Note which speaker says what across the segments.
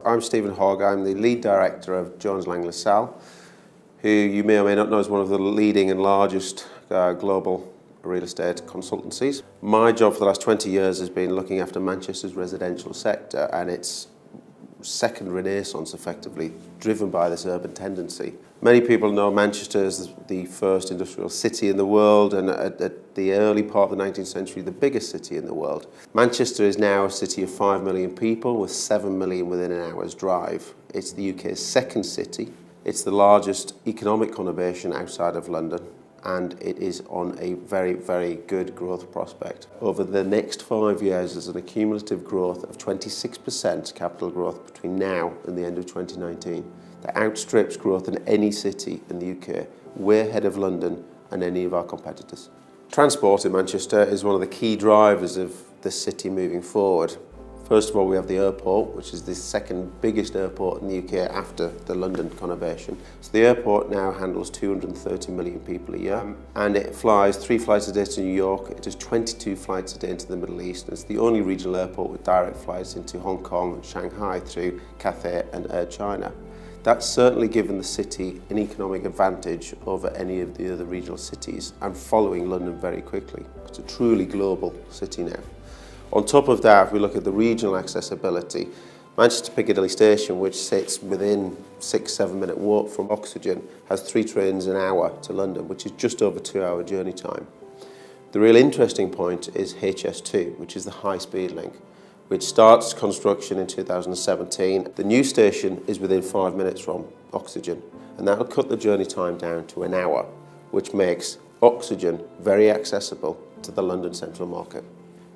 Speaker 1: I'm Stephen Hogg. I'm the lead director of Jones Lang LaSalle, who you may or may not know is one of the leading and largest global real estate consultancies. My job for the last 20 years has been looking after Manchester's residential sector and its second renaissance, effectively, driven by this urban tendency. Many people know Manchester as the first industrial city in the world, and at the early part of the 19th century, the biggest city in the world. Manchester is now a city of 5 million people, with 7 million within an hour's drive. It's the UK's second city. It's the largest economic conurbation outside of London, and it is on a very, very good growth prospect. Over the next 5 years, there's an accumulative growth of 26% capital growth between now and the end of 2019. That outstrips growth in any city in the UK, way ahead of London and any of our competitors. Transport in Manchester is one of the key drivers of the city moving forward. First of all, we have the airport, which is the second biggest airport in the UK after the London conurbation. So the airport now handles 230 million people a year, and it flies 3 flights a day to New York. It does 22 flights a day into the Middle East. It's the only regional airport with direct flights into Hong Kong and Shanghai through Cathay and Air China. That's certainly given the city an economic advantage over any of the other regional cities, and following London very quickly. It's a truly global city now. On top of that, if we look at the regional accessibility, Manchester Piccadilly Station, which sits within 6-7 minute walk from Oxygen, has 3 trains an hour to London, which is just over 2-hour journey time. The real interesting point is HS2, which is the high-speed link, which starts construction in 2017. The new station is within 5 minutes from Oxygen, and that will cut the journey time down to an hour, which makes Oxygen very accessible to the London central market.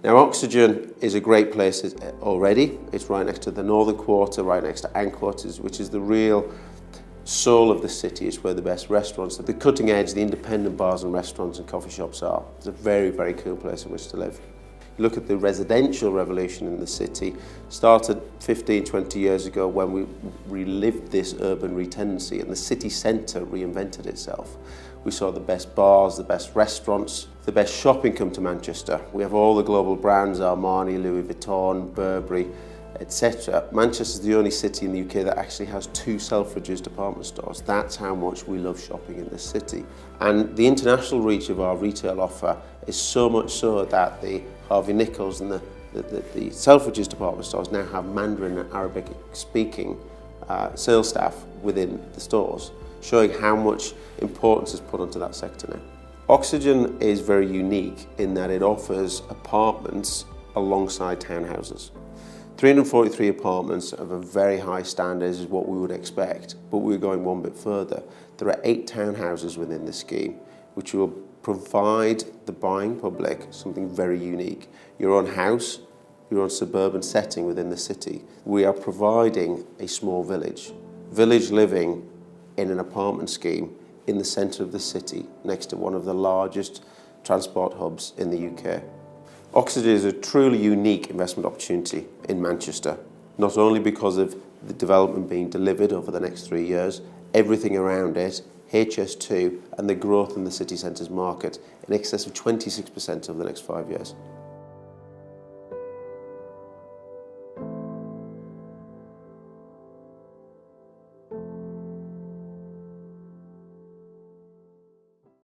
Speaker 1: Now, Oxygen is a great place already. It's right next to the Northern Quarter, right next to Anquarters, which is the real soul of the city. It's where the best restaurants, the cutting edge, the independent bars and restaurants and coffee shops are. It's a very, very cool place in which to live. You look at the residential revolution in the city, started 15-20 years ago when we relived this urban retendency and the city centre reinvented itself. We saw the best bars, the best restaurants, the best shopping come to Manchester. We have all the global brands, Armani, Louis Vuitton, Burberry, etc. Manchester is the only city in the UK that actually has 2 Selfridges department stores. That's how much we love shopping in this city. And the international reach of our retail offer is so much so that the Harvey Nichols and the Selfridges department stores now have Mandarin and Arabic speaking sales staff within the stores, showing how much importance is put onto that sector now. Oxygen is very unique in that it offers apartments alongside townhouses. 343 apartments of a very high standard is what we would expect, but we're going one bit further. There are 8 townhouses within the scheme, which will provide the buying public something very unique. Your own house, your own suburban setting within the city. We are providing a small village living in an apartment scheme in the centre of the city, next to one of the largest transport hubs in the UK. Oxygen is a truly unique investment opportunity in Manchester, not only because of the development being delivered over the next 3 years, everything around it, HS2, and the growth in the city centre's market in excess of 26% over the next 5 years.